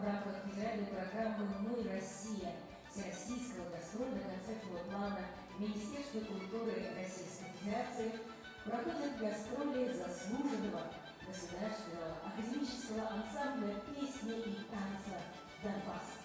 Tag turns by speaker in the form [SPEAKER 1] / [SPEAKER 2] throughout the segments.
[SPEAKER 1] рамках федеральной программы «Мы Россия» Всероссийского гастрольно-концертного плана Министерства культуры Российской Федерации проходят гастроли заслуженного государственного академического ансамбля песни и танца «Донбасс».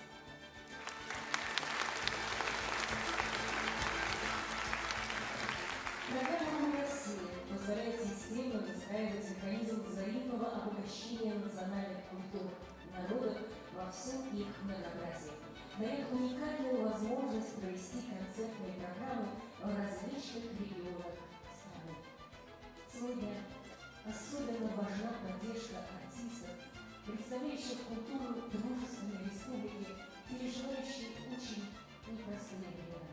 [SPEAKER 1] Программа «Мы Россия» позволяет системно выстраивать механизм взаимного обогащения национальных культур народов во всем их многообразии, дает уникальную возможность провести концертные программы в различных регионах страны. Сегодня особенно важна поддержка артистов, представляющих культуру дружественной республики, переживающей очень непростые времена.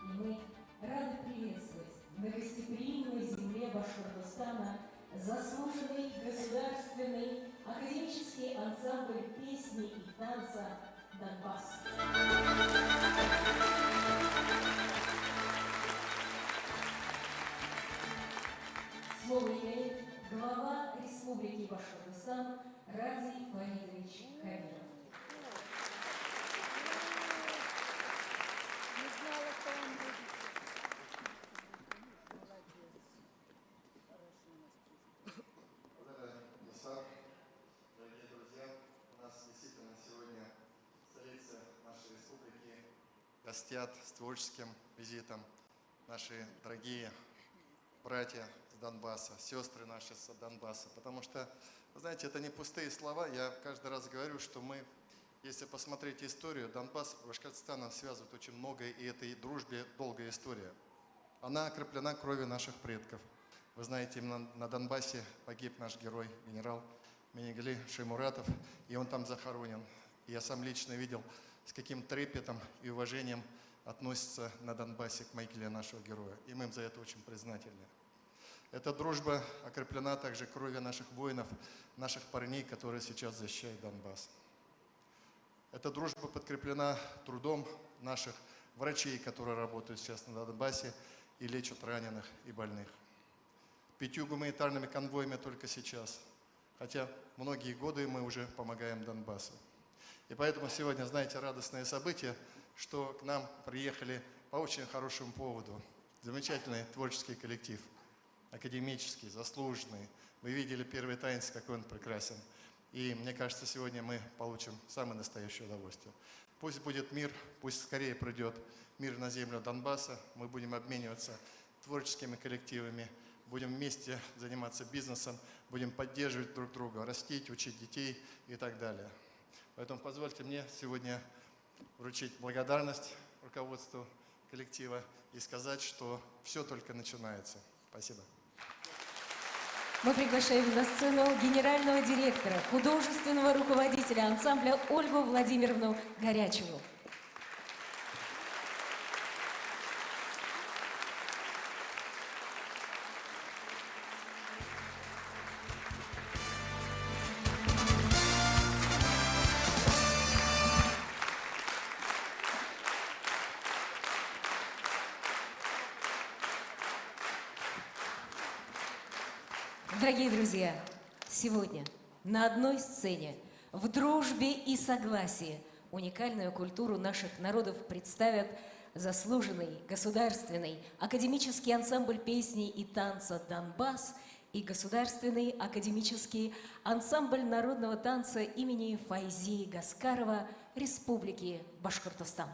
[SPEAKER 1] И мы рады приветствовать на гостеприимной земле Башкортостана заслуженный государственный академический ансамбль песни и танца «Донбасс». Слово имеет глава Республики Башкортостан Радий Фаридович Кабиров.
[SPEAKER 2] Дорогие друзья, у нас действительно сегодня в столице нашей республики гостят с творческим визитом наши дорогие братья с Донбасса, сестры наши с Донбасса. Потому что, вы знаете, это не пустые слова. Я каждый раз говорю, что мы, если посмотреть историю, Донбасс с Башкортостаном связывает очень многое, и этой дружбе долгая история. Она окреплена кровью наших предков. Вы знаете, именно на Донбассе погиб наш герой, генерал Минигали Шаймуратов, и он там захоронен. Я сам лично видел, с каким трепетом и уважением относятся на Донбассе к могиле нашего героя. И мы им за это очень признательны. Эта дружба окреплена также кровью наших воинов, наших парней, которые сейчас защищают Донбасс. Эта дружба подкреплена трудом наших врачей, которые работают сейчас на Донбассе и лечат раненых и больных. 5 гуманитарными конвоями только сейчас. Хотя многие годы мы уже помогаем Донбассу. И поэтому сегодня, знаете, радостное событие, что к нам приехали по очень хорошему поводу. Замечательный творческий коллектив, академический, заслуженный. Вы видели первый танец, какой он прекрасен. И мне кажется, сегодня мы получим самое настоящее удовольствие. Пусть будет мир, пусть скорее придет мир на землю Донбасса. Мы будем обмениваться творческими коллективами, будем вместе заниматься бизнесом, будем поддерживать друг друга, растить, учить детей и так далее. Поэтому позвольте мне сегодня вручить благодарность руководству коллектива и сказать, что все только начинается. Спасибо.
[SPEAKER 1] Мы приглашаем на сцену генерального директора, художественного руководителя ансамбля Ольгу Владимировну Горячеву. Дорогие друзья, сегодня на одной сцене в дружбе и согласии уникальную культуру наших народов представят заслуженный государственный академический ансамбль песни и танца «Донбасс» и государственный академический ансамбль народного танца имени Файзии Гаскарова Республики Башкортостан.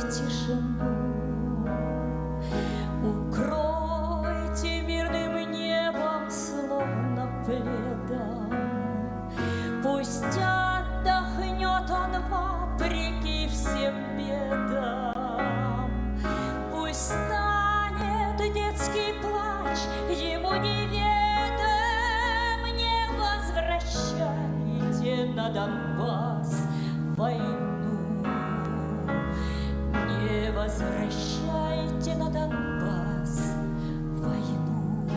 [SPEAKER 1] в тишину. Укройте мирным небом, словно пледом. Пусть отдохнет он вопреки всем бедам. Пусть станет детский плач ему неведом. Не возвращайте на Донбасс войну. Не возвращайте на Донбасс войну.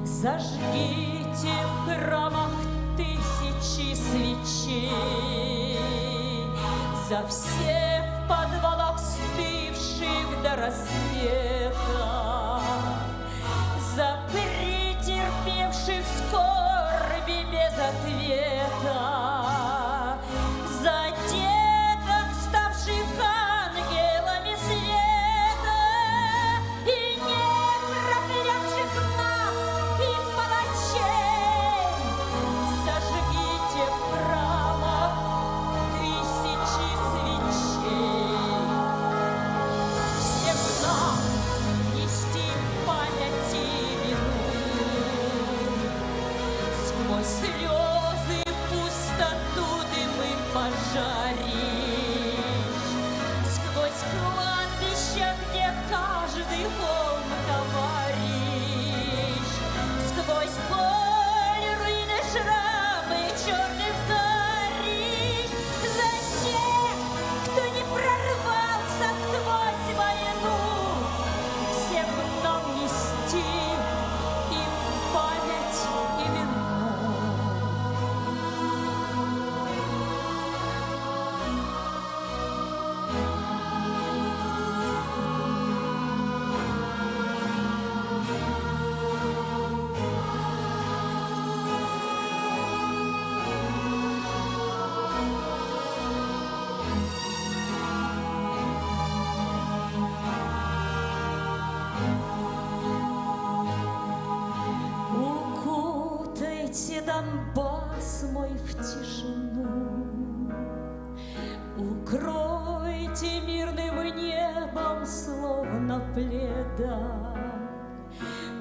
[SPEAKER 1] Зажгите в храмах тысячи свечей за всех в подвалах стывших до рассвета, за претерпевших скорби без ответа, за деток, ставших ангелами света, и не проклявших нас и палачей. Зажгите в храмах тысячи свечей. Всем нам нести память и вину. Сквозь слезы, пустоту, дымы пожаришь. Сквозь кладбища, где каждый холм товарищ. Сквозь боль, руины, шрамы черных горищ. За тех, кто не прорвался сквозь войну. Всем нам нести им память и вину. Укутайте Донбасс мой в тишину. Укройте мирным небом, словно пледом.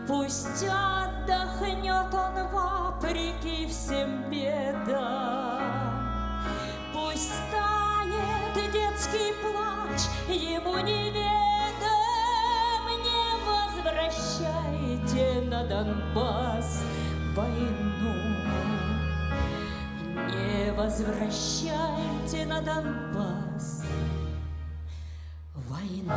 [SPEAKER 1] Пусть отдохнет он вопреки всем бедам. Пусть станет детский плач ему неведом. Не возвращайте на Донбасс войну. Не возвращайте на Донбасс войну.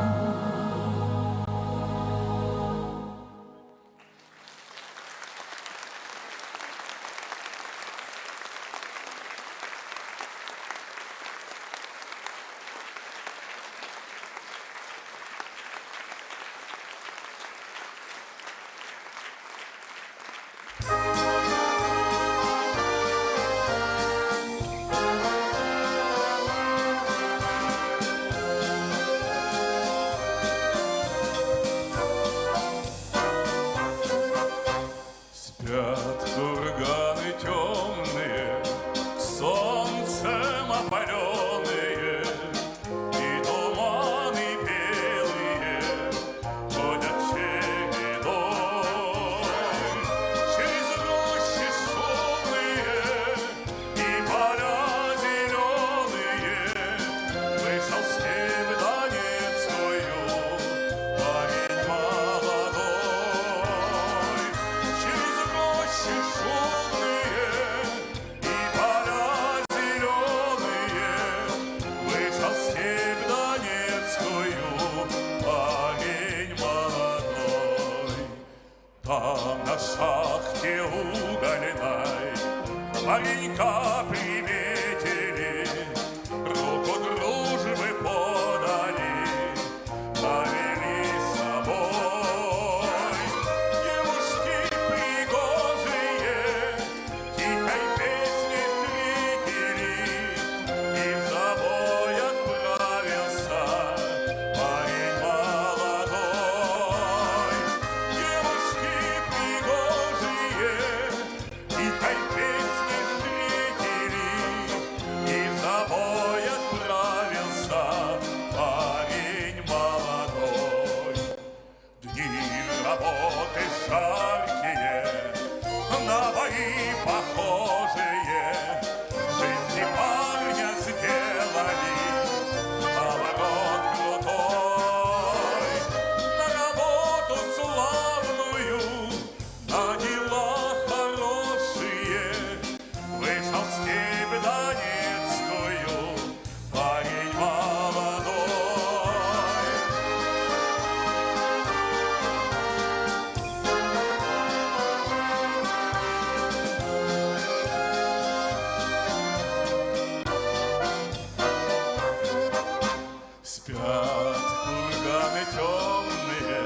[SPEAKER 3] курганы темные,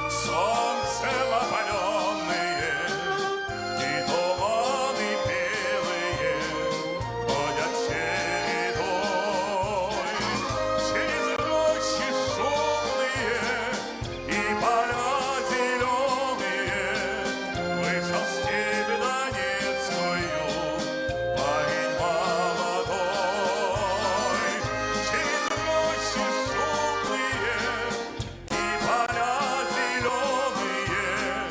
[SPEAKER 3] солнцем опаленные, и туманы белые ходят чередой. Через рощи шумные и поля зеленые вышел степь Донецкую парень молодой. Через рощи шумные и поля зеленые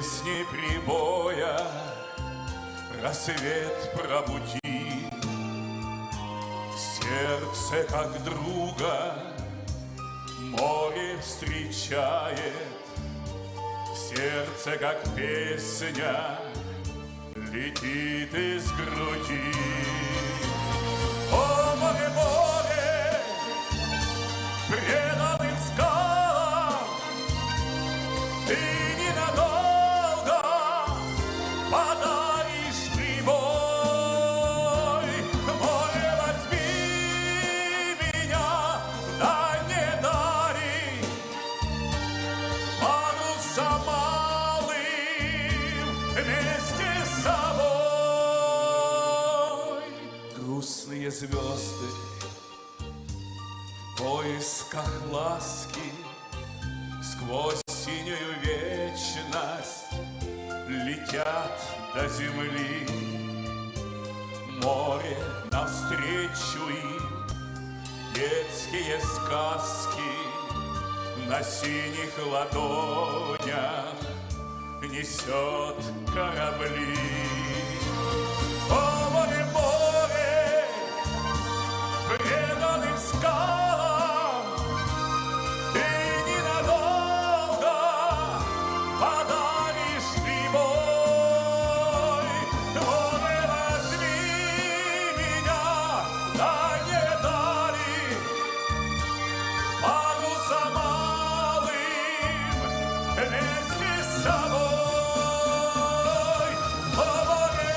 [SPEAKER 3] песни прибоя рассвет пробуди. Сердце, как друга, море встречает. Сердце, как песня, летит из груди. О, море, море, преданным скалам, ты ненадолго подаришь прибой. Море, возьми меня, да не дари паруса малым вместе с собой. Грустные звезды в поисках ласки сквозь синюю вечность летят до земли. Море навстречу им, детские сказки на синих ладонях несет корабли. О, море, море, преданным скалам, ты ненадолго подаришь прибой. Море, возьми меня, да не дари паруса малым вместе с собой. О, море,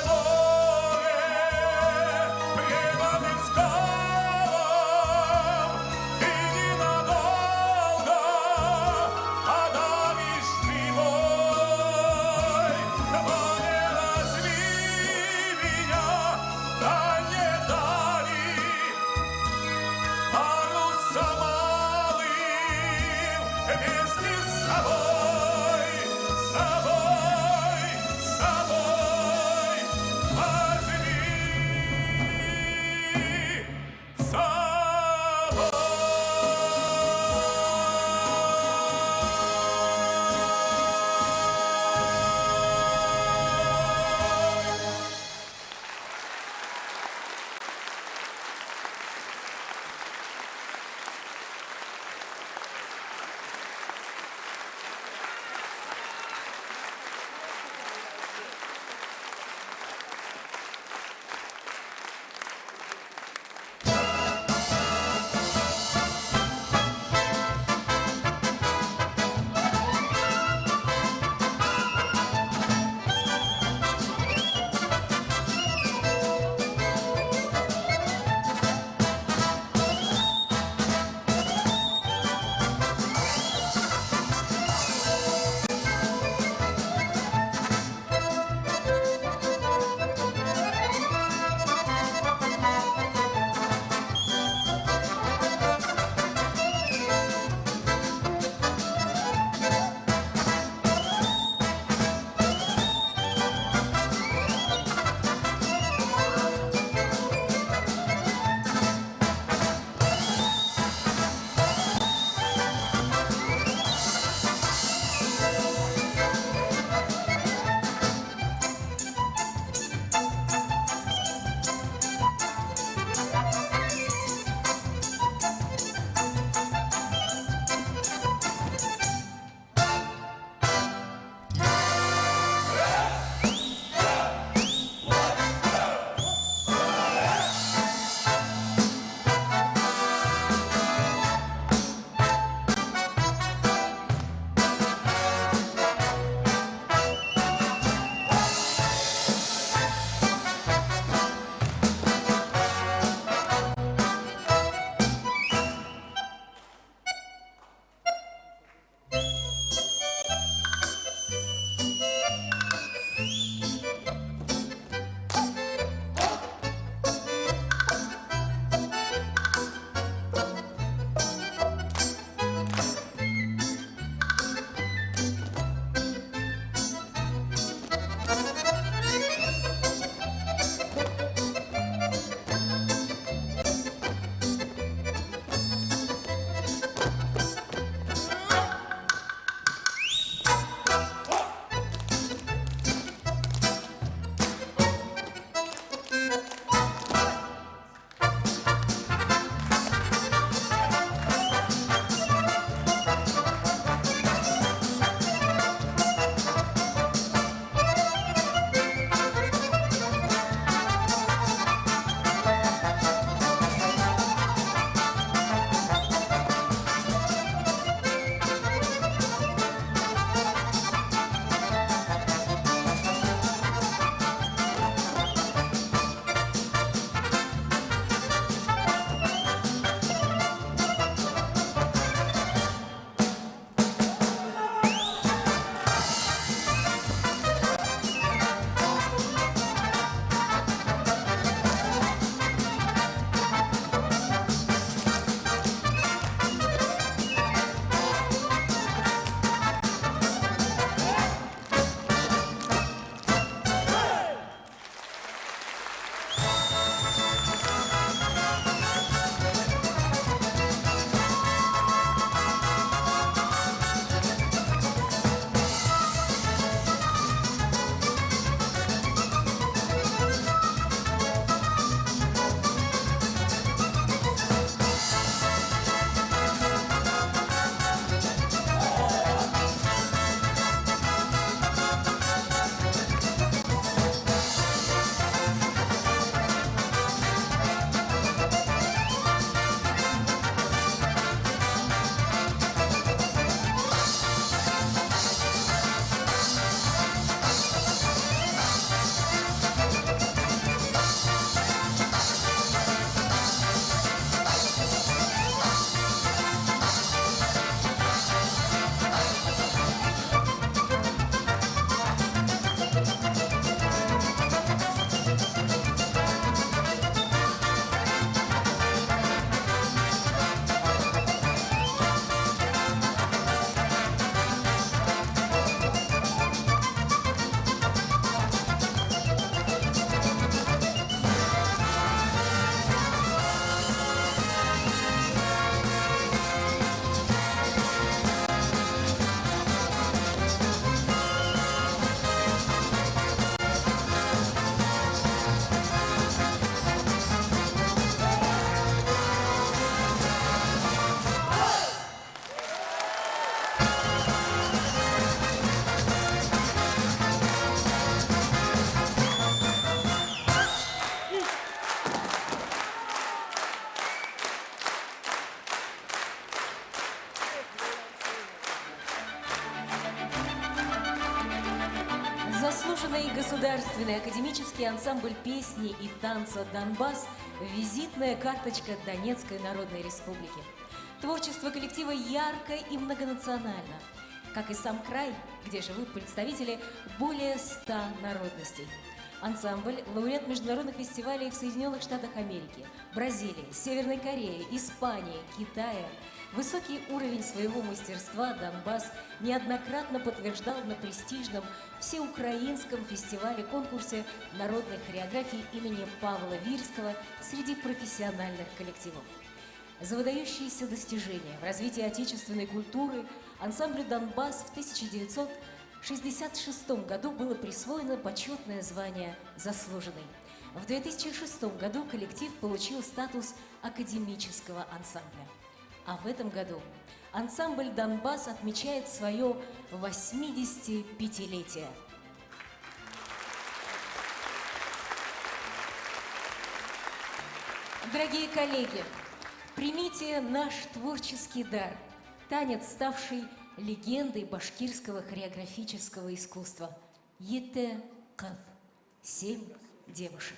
[SPEAKER 4] Государственный академический ансамбль песни и танца «Донбасс» – визитная карточка Донецкой Народной Республики. Творчество коллектива ярко и многонационально, как и сам край, где живут представители более 100 народностей. Ансамбль – лауреат международных фестивалей в Соединенных Штатах Америки, Бразилии, Северной Корее, Испании, Китае. Высокий уровень своего мастерства «Донбасс» неоднократно подтверждал на престижном всеукраинском фестивале-конкурсе народной хореографии имени Павла Вирского среди профессиональных коллективов. За выдающиеся достижения в развитии отечественной культуры ансамблю «Донбасс» в 1966 году было присвоено почетное звание «Заслуженный». В 2006 году коллектив получил статус академического ансамбля. А в этом году ансамбль «Донбасс» отмечает свое 85-летие. Дорогие коллеги, примите наш творческий дар, танец, ставший легендой башкирского хореографического искусства. Ете кыз, 7 девушек.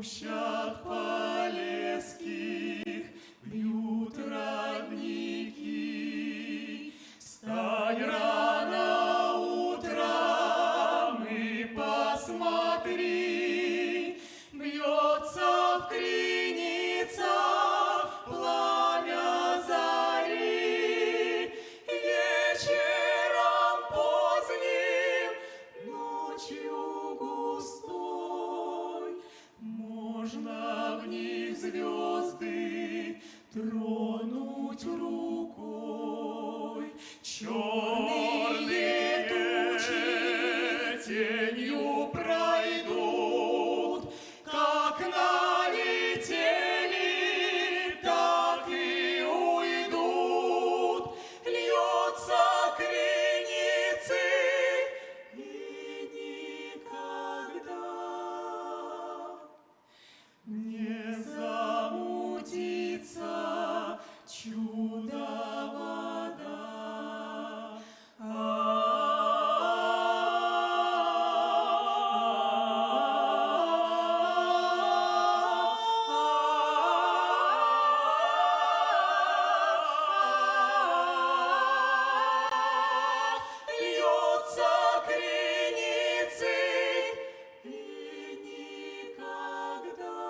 [SPEAKER 3] рощах полесских бьют родники. Встань рано утром и посмотри, бьется в криницах пламя зари. Вечером поздним, ночью густой, можно в них звезды тронуть рукой. Черные тучи тенью пройдут, как налетели, так и уйдут. Льется креницы и никогда не замутится чудо-вода. Льется креницы и никогда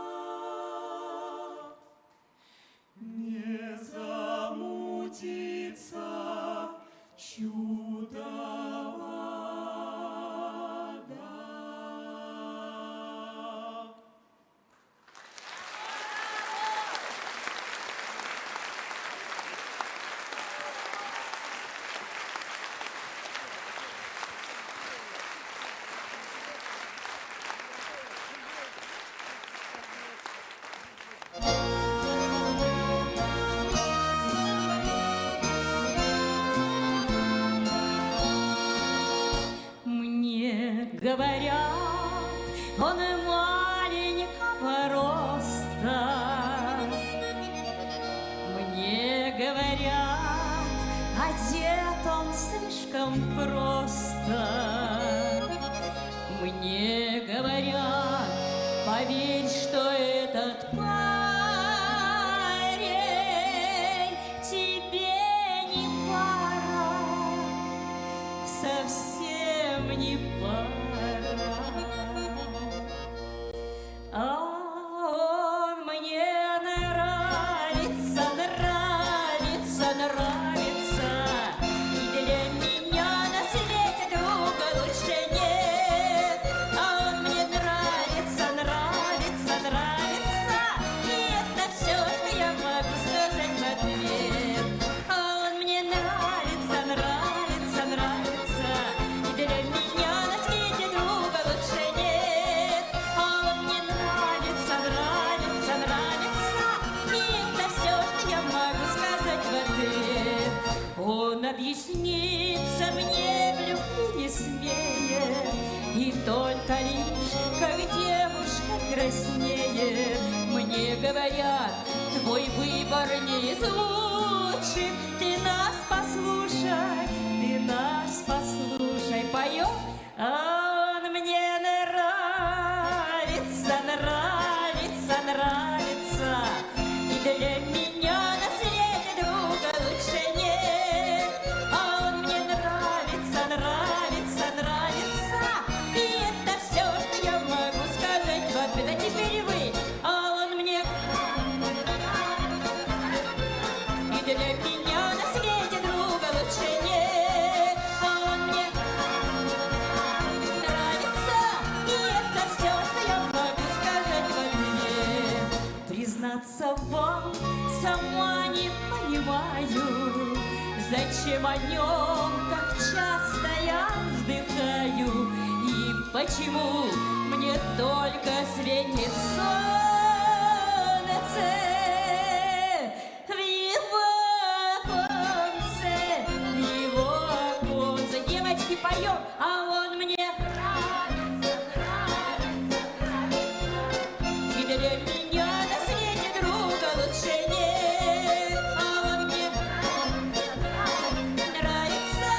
[SPEAKER 3] не замутится чудо-вода.
[SPEAKER 1] Мне говорят, он маленького роста. Мне говорят, одет он слишком просто. Мне говорят, поверь, что этот парень тебе не пара, совсем не пара. А он мне нравится, нравится, нравится. И для меня на свете друга лучше нет. А он мне нравится, нравится, нравится. И это все, что я могу сказать в ответ. А он мне нравится, нравится, нравится. И для меня на свете друга лучше нет. А он мне нравится, нравится, нравится. И это все, что я могу сказать в ответ. Он объяснится мне в любви не смеет, и только лишь, как девушка краснеет. Мне говорят, твой выбор неизучим. Ты нас послушай, ты нас послушай. Поем? А он мне нравится, нравится, нравится. И для меня на свете друга лучше нет. А он мне нравится, нравится, нравится. И это все, что я могу сказать в ответ. А теперь вы. А он мне. И для меня на свете друга лучше нет. А он мне нравится. И это все, что я могу сказать в ответ. Признаться вам, сама не понимаю, зачем о нем так часто я вздыхаю. И почему мне только светит солнце в его оконце, в его оконце. Девочки, поем, а он мне нравится, нравится, нравится. И для меня на свете друга лучше нет. А он мне нравится,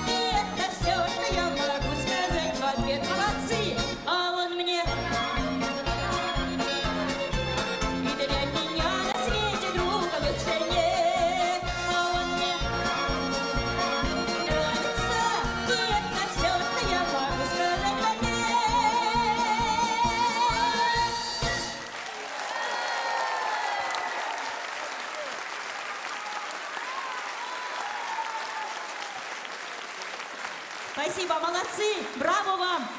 [SPEAKER 1] и это все, что я могу сказать в ответ. Молодцы! А он мне Спасибо, молодцы, браво вам!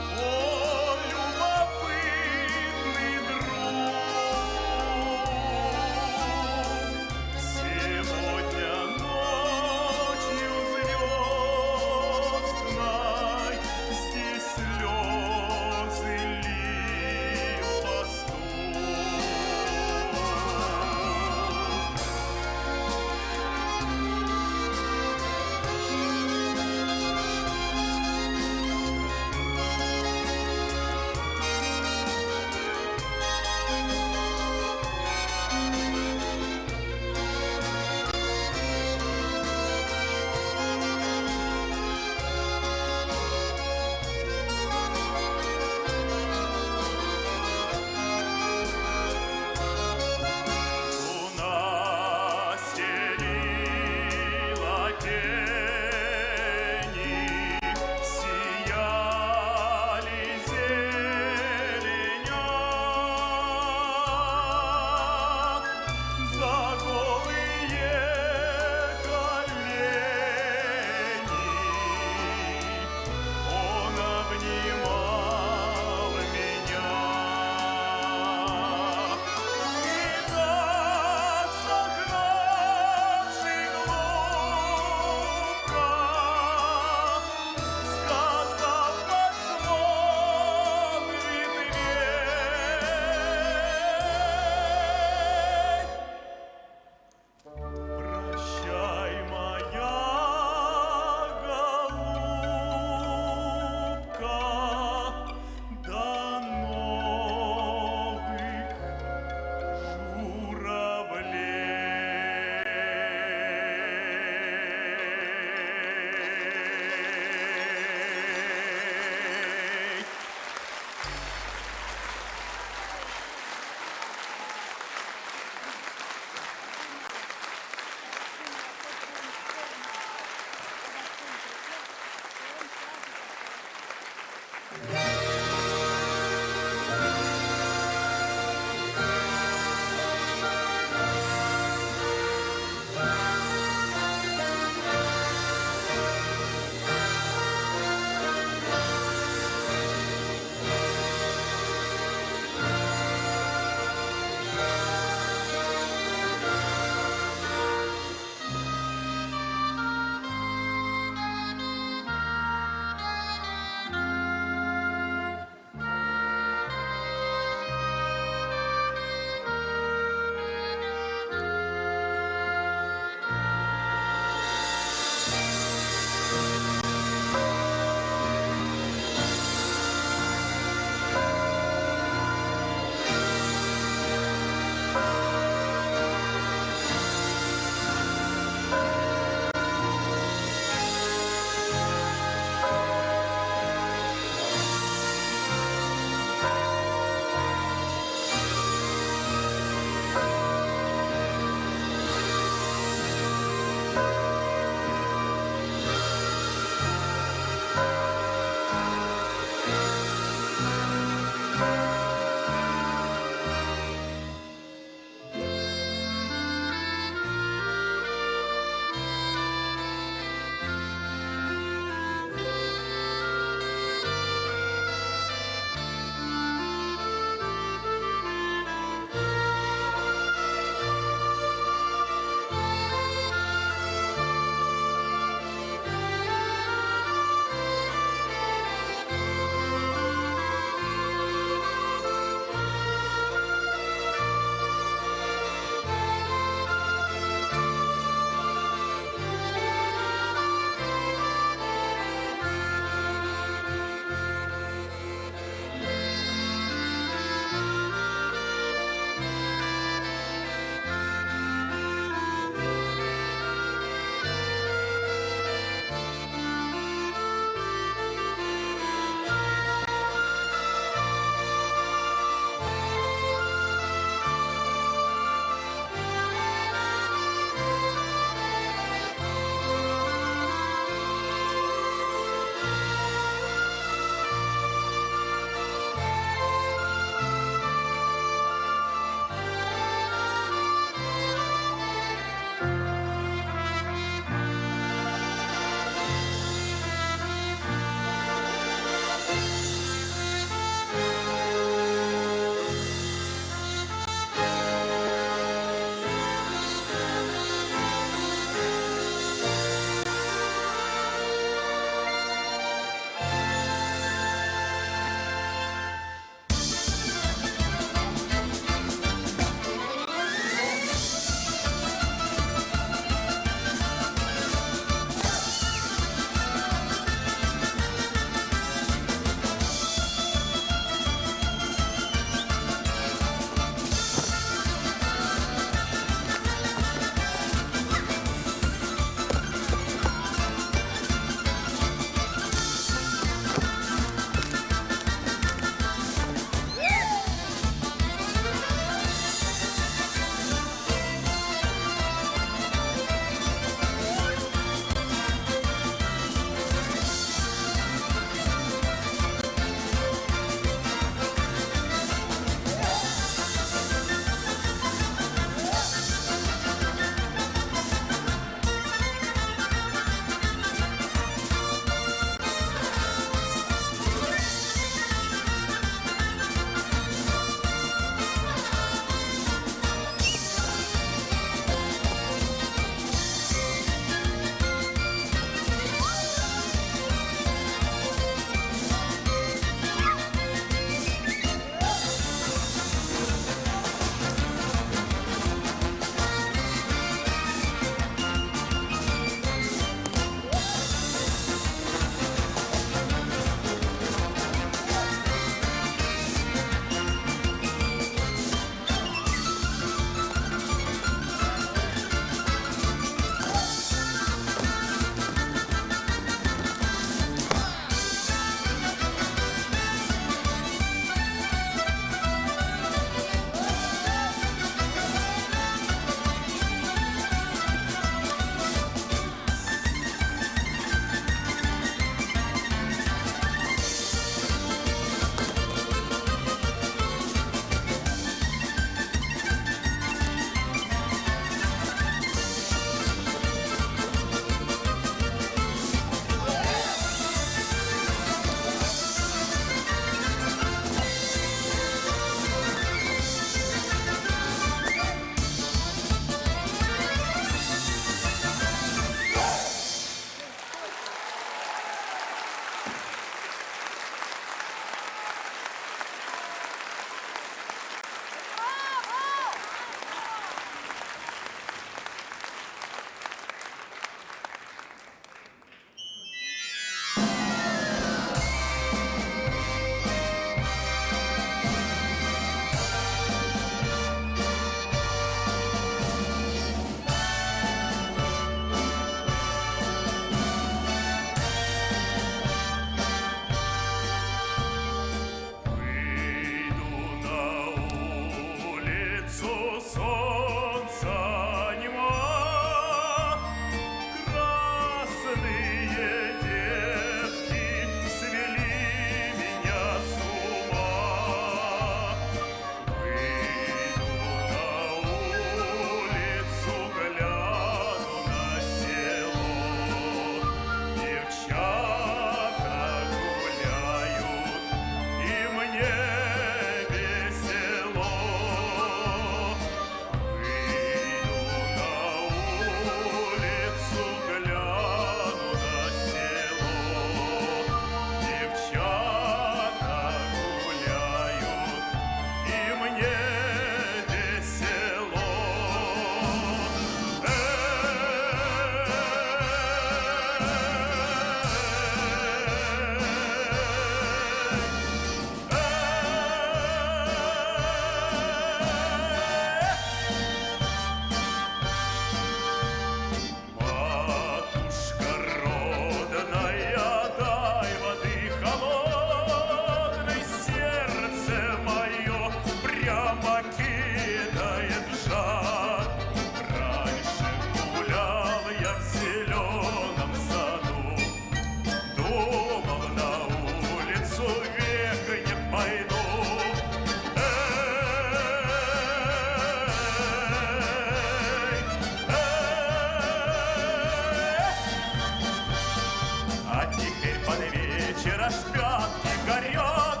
[SPEAKER 3] аж пятки горят,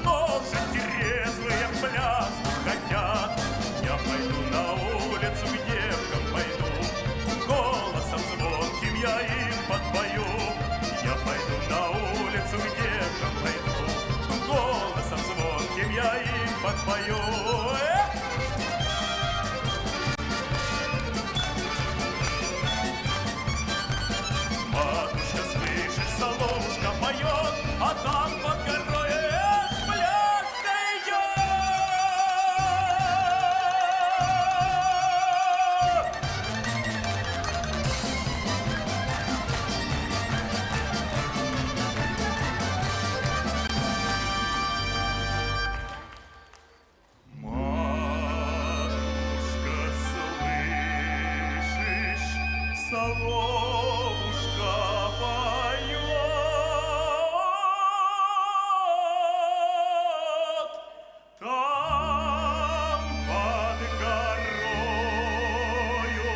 [SPEAKER 3] ножи трезвые в пляску хотят. Я пойду на улицу к девкам пойду, голосом звонким я им подпою. Я пойду на улицу к девкам пойду, голосом звонким я им подпою. Матушка, слышишь, соловушка поет, а там под горой пляс идет. Матушка, слышишь, соловушка поет, там под горою,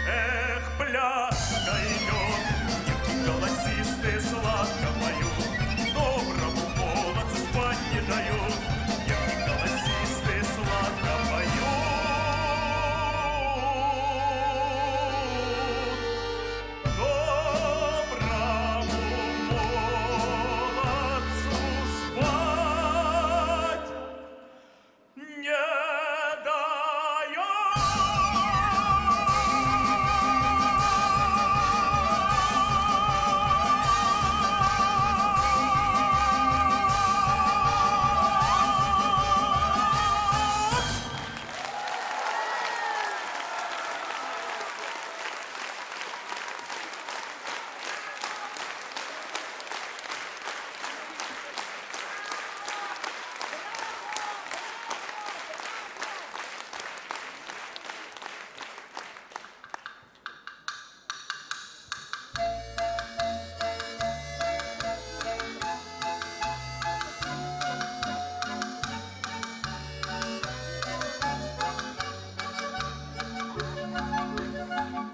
[SPEAKER 3] эх, пляска идет, девки голосистые сладко поют, доброму молодцу спать не дают, девки голосистые сладко поют, доброму молодцу спать не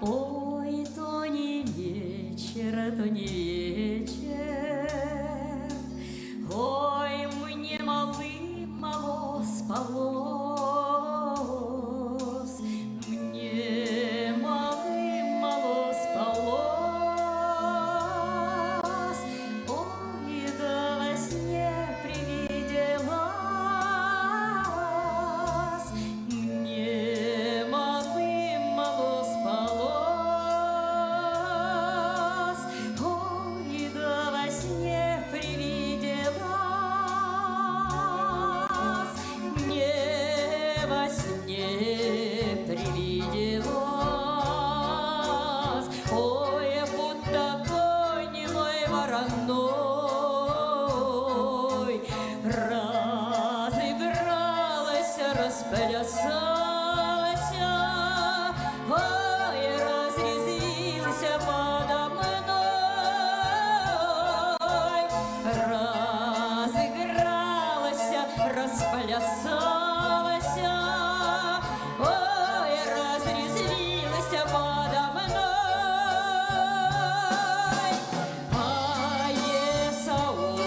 [SPEAKER 1] Ой, то не вечер, то не вечер. Ой, мне мало спалось, мне мало спалось. Ой, да во сне привиделась, мне мало спалось. Ой, да во сне привиделась, мне во сне привиделась. Ой, будто конь мой вороной разыгралась, расплясалась, ой, разрезвился подо мной, разыгралась, расплясалась, ой, разрезвилась подо мной. А Есаул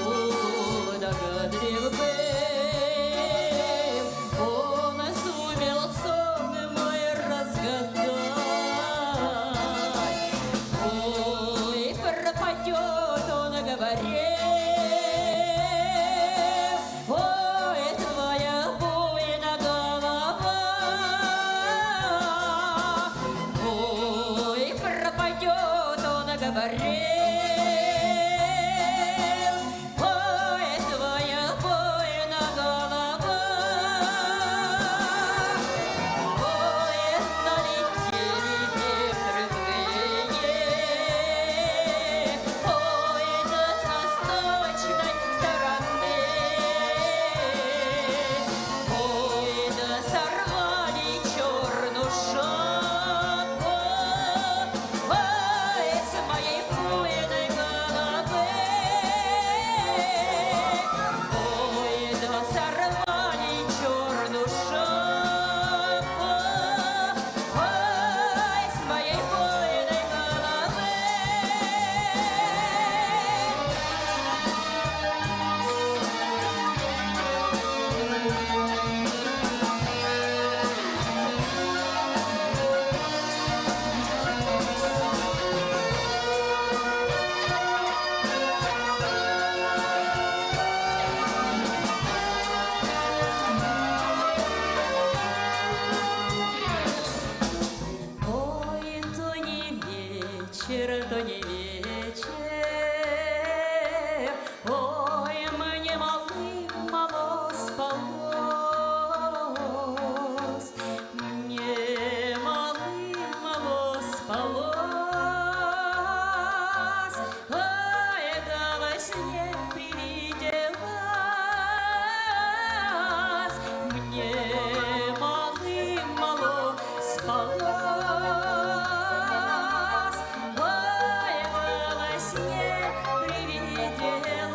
[SPEAKER 1] догадлив был, он сумел сон мой разгадать. Ой, пропадет, он говорил, ой, твоя буйна голова. Ой, пропадет, он говорил, ой, твоя буйна голова. Ой, налетели ветры злые, ой, да с восточной стороны, ой, да сорвали черную шапку, ой, с моей буйной вечер. Ой, мне мало спалось, мне мало спалось. Ой, да во сне привиделась, мне мало спалось. Ой, да во сне привиделась.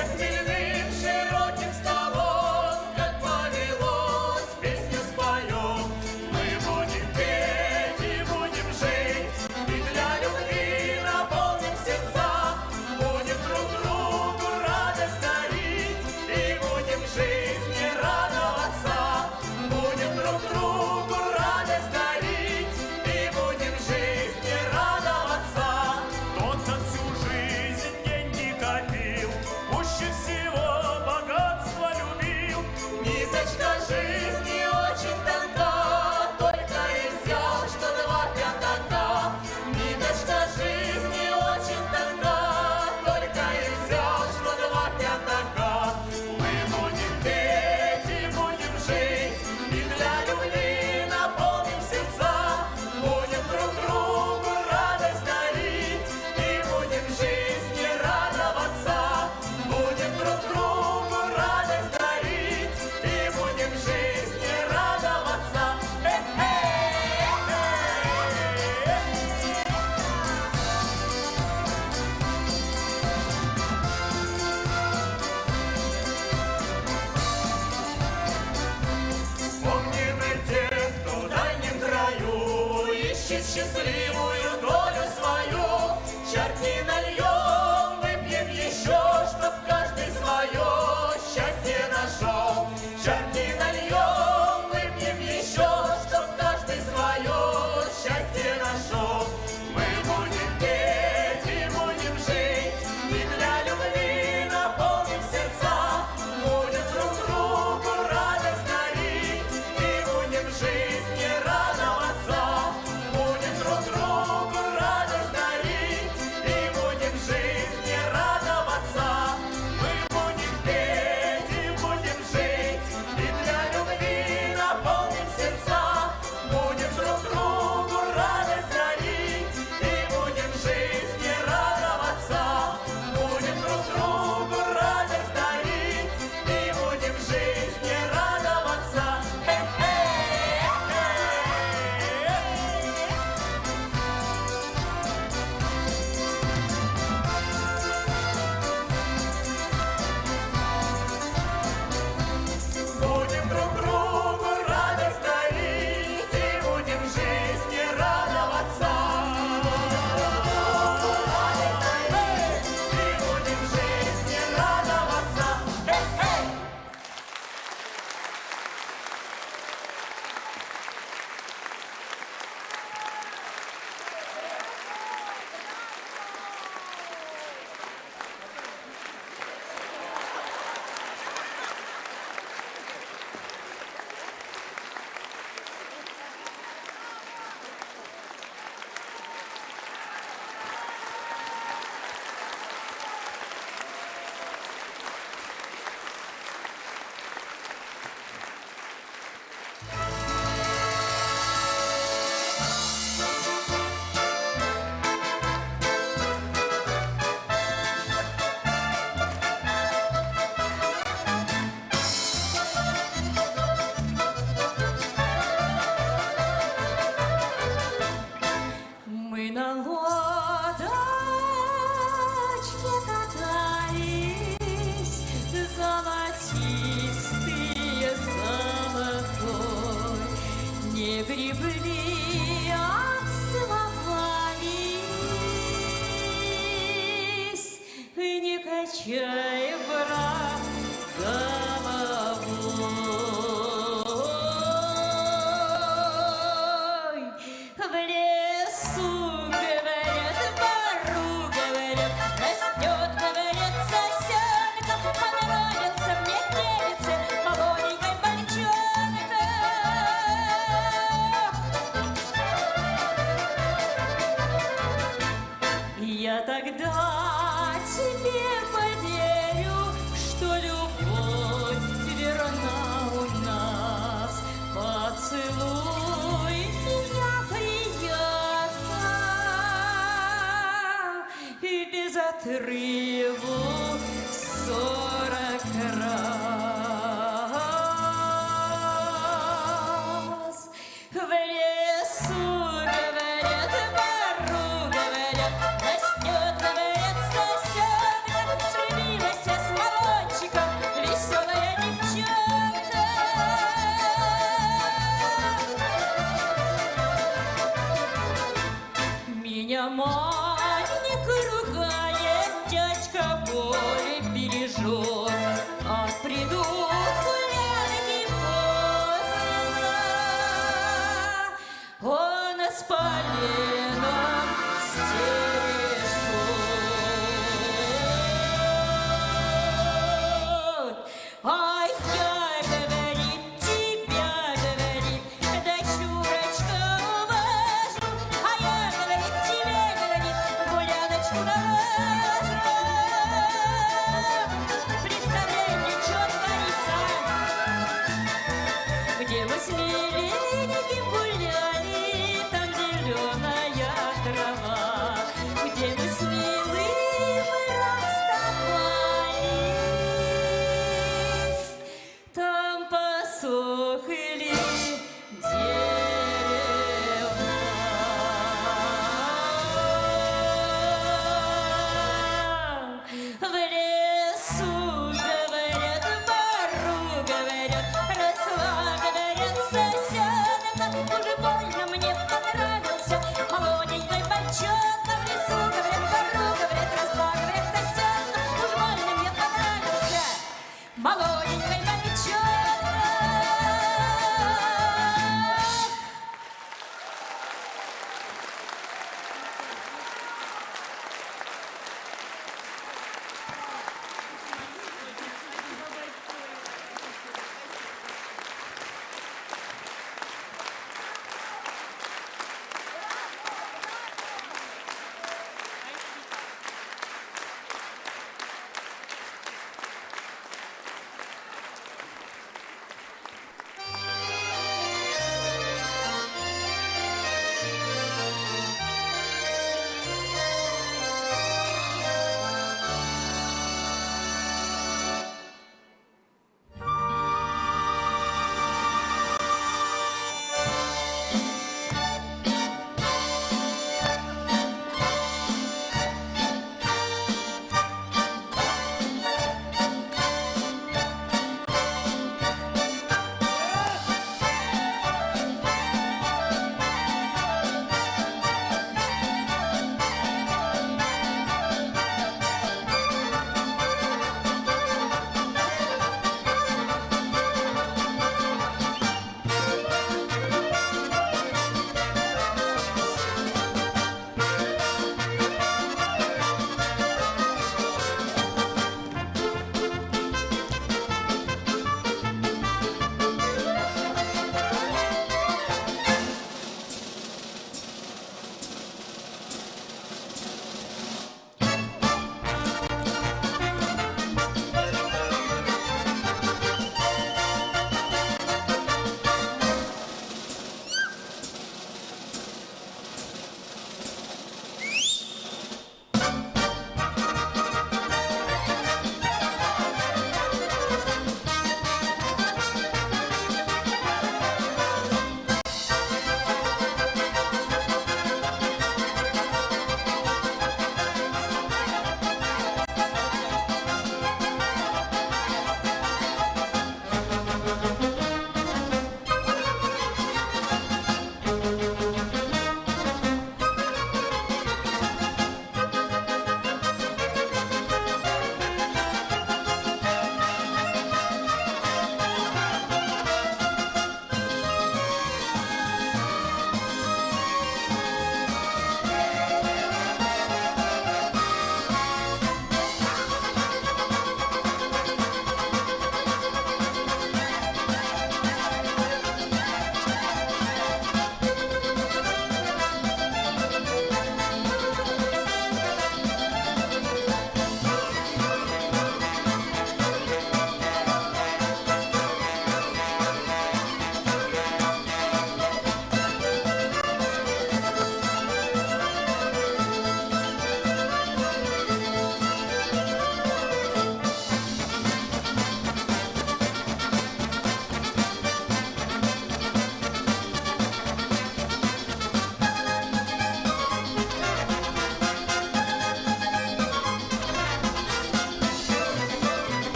[SPEAKER 3] за хмельным широким столом, как повелось, песню споем. Мы будем петь и будем жить, и для любви наполним сердца. Будем друг другу радость дарить, и будем жизни радоваться. Будем друг другу радость дарить, и будем жизни радоваться. Кто-то всю жизнь деньги копил, пуще всего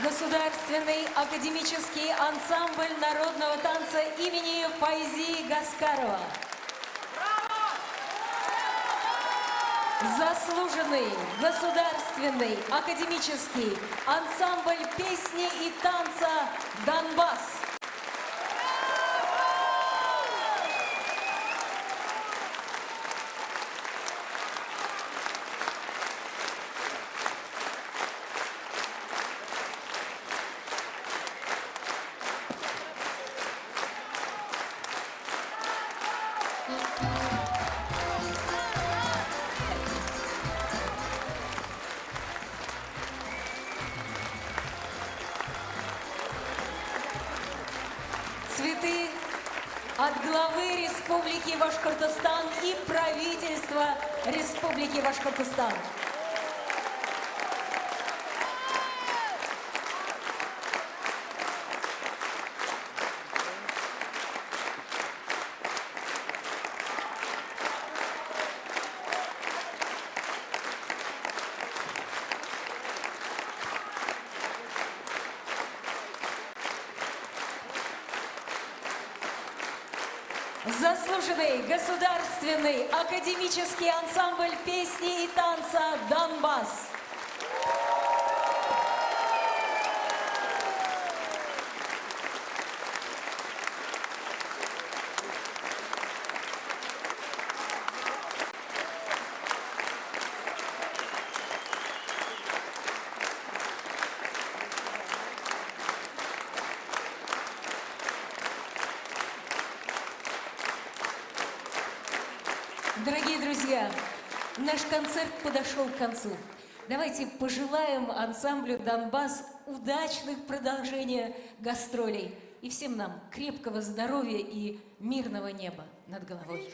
[SPEAKER 4] Государственный академический ансамбль народного танца имени Файзи Гаскарова. Заслуженный государственный академический ансамбль песни и танца «Донбасс». Цветы от главы Республики Башкортостан и правительства Республики Башкортостан. Заслуженный государственный академический ансамбль песни и танца «Донбасс». Дорогие друзья, наш концерт подошел к концу. Давайте пожелаем ансамблю «Донбасс» удачных продолжения гастролей и всем нам крепкого здоровья и мирного неба над головой.